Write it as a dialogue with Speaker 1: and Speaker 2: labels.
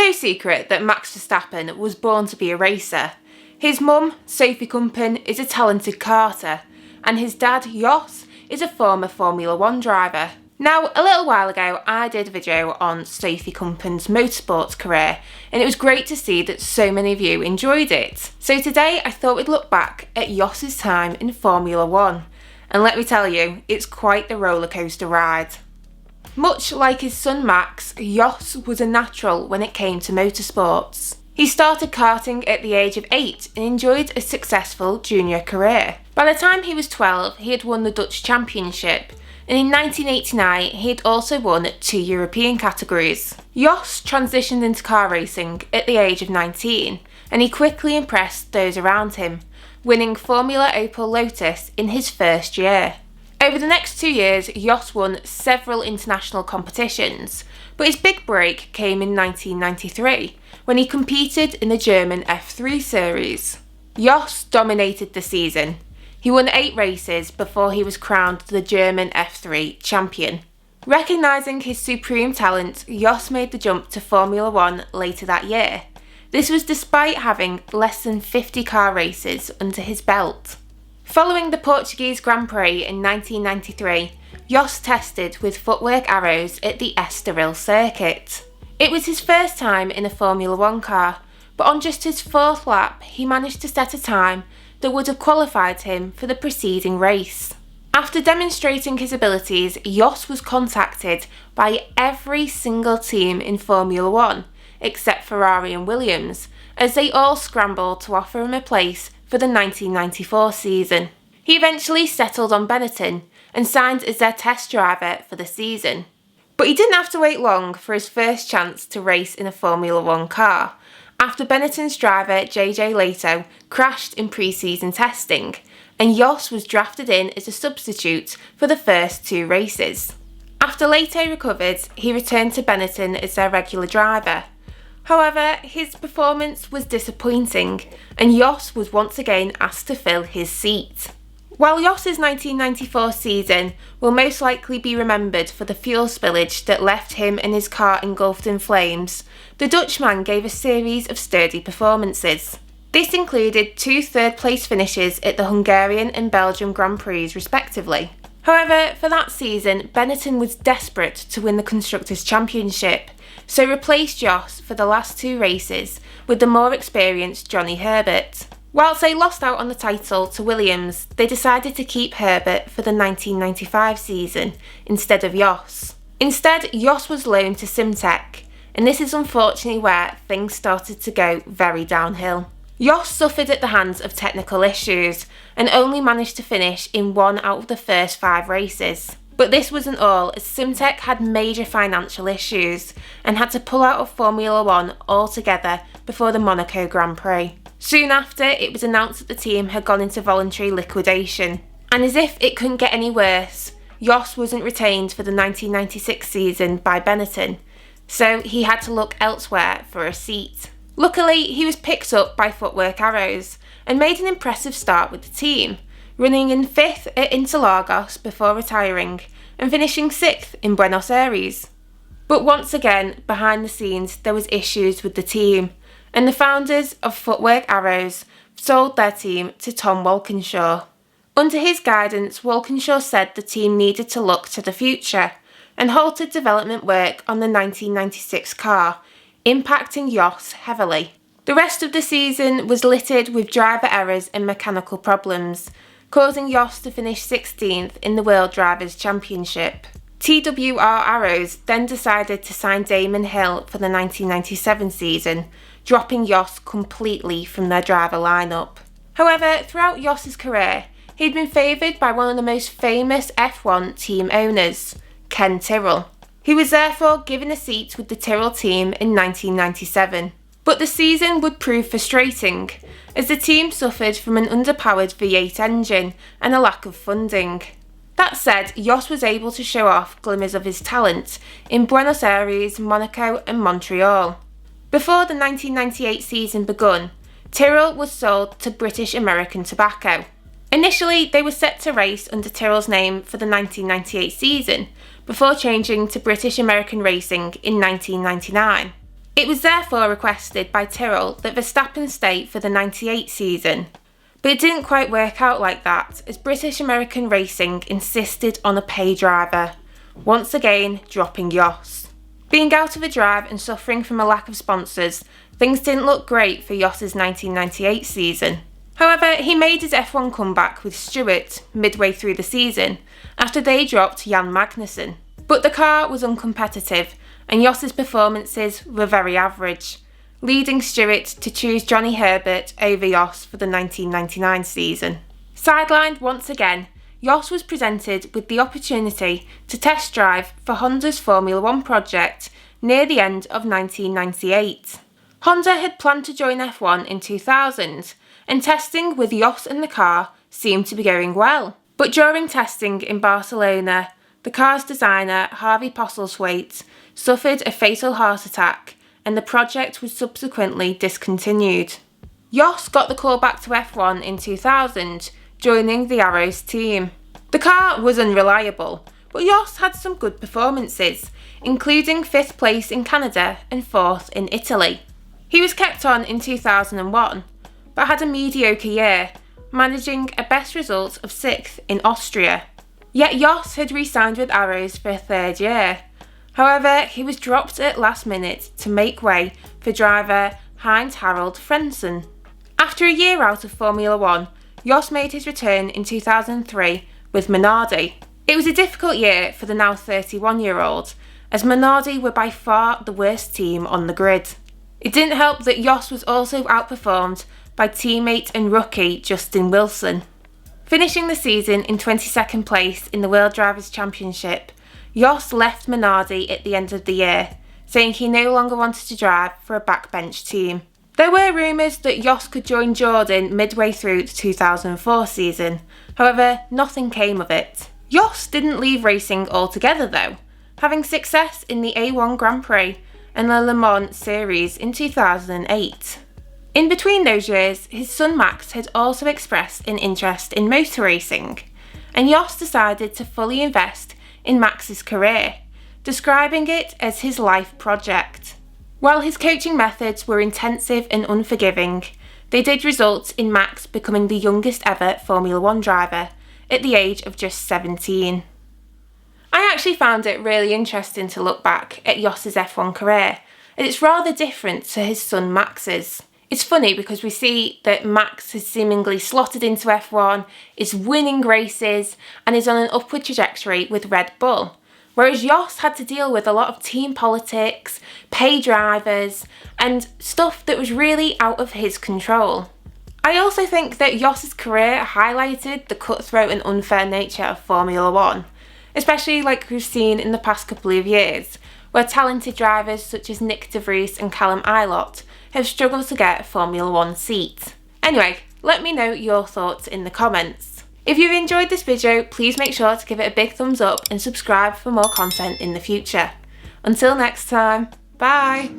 Speaker 1: no secret that Max Verstappen was born to be a racer. His mum, Sophie Kumpen, is a talented karter, and his dad, Jos, is a former Formula 1 driver. Now, a little while ago, I did a video on Sophie Kumpen's motorsports career, and it was great to see that so many of you enjoyed it. So today, I thought we'd look back at Jos's time in Formula 1, and let me tell you, it's quite the rollercoaster ride. Much like his son Max, Jos was a natural when it came to motorsports. He started karting at the age of 8 and enjoyed a successful junior career. By the time he was 12, he had won the Dutch Championship, and in 1989 he had also won 2 European categories. Jos transitioned into car racing at the age of 19, and he quickly impressed those around him, winning Formula Opel Lotus in his first year. Over the next 2 years, Jos won several international competitions, but his big break came in 1993, when he competed in the German F3 series. Jos dominated the season. He won 8 races before he was crowned the German F3 champion. Recognising his supreme talent, Jos made the jump to Formula 1 later that year. This was despite having less than 50 car races under his belt. Following the Portuguese Grand Prix in 1993, Jos tested with footwork arrows at the Estoril circuit. It was his first time in a Formula 1 car, but on just his 4th lap he managed to set a time that would have qualified him for the preceding race. After demonstrating his abilities, Jos was contacted by every single team in Formula 1, except Ferrari and Williams, as they all scrambled to offer him a place for the 1994 season. He eventually settled on Benetton and signed as their test driver for the season. But he didn't have to wait long for his first chance to race in a Formula 1 car, after Benetton's driver JJ Leto crashed in pre-season testing, and Jos was drafted in as a substitute for the first 2 races. After Leto recovered, he returned to Benetton as their regular driver. However, his performance was disappointing, and Jos was once again asked to fill his seat. While Jos's 1994 season will most likely be remembered for the fuel spillage that left him and his car engulfed in flames, the Dutchman gave a series of sturdy performances. This included 2 third-place finishes at the Hungarian and Belgium Grand Prix respectively. However, for that season, Benetton was desperate to win the Constructors' Championship, so replaced Jos for the last 2 races with the more experienced Johnny Herbert. Whilst they lost out on the title to Williams, they decided to keep Herbert for the 1995 season instead of Jos. Instead, Jos was loaned to Simtek, and this is unfortunately where things started to go very downhill. Jos suffered at the hands of technical issues and only managed to finish in 1 out of the first 5 races. But this wasn't all, as Simtek had major financial issues and had to pull out of Formula 1 altogether before the Monaco Grand Prix. Soon after, it was announced that the team had gone into voluntary liquidation. And as if it couldn't get any worse, Jos wasn't retained for the 1996 season by Benetton, so he had to look elsewhere for a seat. Luckily, he was picked up by Footwork Arrows and made an impressive start with the team, running in 5th at Interlagos before retiring and finishing 6th in Buenos Aires. But once again, behind the scenes, there was issues with the team, and the founders of Footwork Arrows sold their team to Tom Walkinshaw. Under his guidance, Walkinshaw said the team needed to look to the future and halted development work on the 1996 car, impacting Jos heavily. The rest of the season was littered with driver errors and mechanical problems, causing Jos to finish 16th in the World Drivers' Championship. TWR Arrows then decided to sign Damon Hill for the 1997 season, dropping Jos completely from their driver lineup. However, throughout Jos's career, he'd been favoured by one of the most famous F1 team owners, Ken Tyrrell. He was therefore given a seat with the Tyrrell team in 1997. But the season would prove frustrating, as the team suffered from an underpowered V8 engine and a lack of funding. That said, Jos was able to show off glimmers of his talent in Buenos Aires, Monaco and Montreal. Before the 1998 season begun, Tyrrell was sold to British American Tobacco. Initially, they were set to race under Tyrrell's name for the 1998 season, before changing to British American Racing in 1999. It was therefore requested by Tyrrell that Verstappen stay for the 98 season. But it didn't quite work out like that, as British American Racing insisted on a pay driver, once again dropping Jos. Being out of a drive and suffering from a lack of sponsors, things didn't look great for Jos's 1998 season. However, he made his F1 comeback with Stewart midway through the season, after they dropped Jan Magnussen. But the car was uncompetitive, and Jos's performances were very average, leading Stewart to choose Johnny Herbert over Jos for the 1999 season. Sidelined once again, Jos was presented with the opportunity to test drive for Honda's Formula One project near the end of 1998. Honda had planned to join F1 in 2000, and testing with Jos in the car seemed to be going well. But during testing in Barcelona, the car's designer, Harvey Postlethwaite, suffered a fatal heart attack, and the project was subsequently discontinued. Jos got the call back to F1 in 2000, joining the Arrows team. The car was unreliable, but Jos had some good performances, including 5th place in Canada and 4th in Italy. He was kept on in 2001, but had a mediocre year, managing a best result of 6th in Austria. Yet Jos had re-signed with Arrows for a 3rd year. However, he was dropped at last minute to make way for driver Heinz-Harald Frentzen. After a year out of Formula One, Jos made his return in 2003 with Minardi. It was a difficult year for the now 31-year-old, as Minardi were by far the worst team on the grid. It didn't help that Jos was also outperformed by teammate and rookie Justin Wilson. Finishing the season in 22nd place in the World Drivers' Championship, Jos left Minardi at the end of the year, saying he no longer wanted to drive for a backbench team. There were rumours that Jos could join Jordan midway through the 2004 season, however, nothing came of it. Jos didn't leave racing altogether though, having success in the A1 Grand Prix and the Le Mans Series in 2008. In between those years, his son Max had also expressed an interest in motor racing, and Jos decided to fully invest in Max's career, describing it as his life project. While his coaching methods were intensive and unforgiving, they did result in Max becoming the youngest ever Formula One driver at the age of just 17. I actually found it really interesting to look back at Jos's F1 career, and it's rather different to his son Max's. It's funny because we see that Max has seemingly slotted into F1, is winning races, and is on an upward trajectory with Red Bull, whereas Jos had to deal with a lot of team politics, pay drivers, and stuff that was really out of his control. I also think that Jos's career highlighted the cutthroat and unfair nature of Formula One, especially like we've seen in the past couple of years, where talented drivers such as Nick De Vries and Callum Ilott have struggled to get a Formula One seat. Anyway, let me know your thoughts in the comments. If you've enjoyed this video, please make sure to give it a big thumbs up and subscribe for more content in the future. Until next time, bye!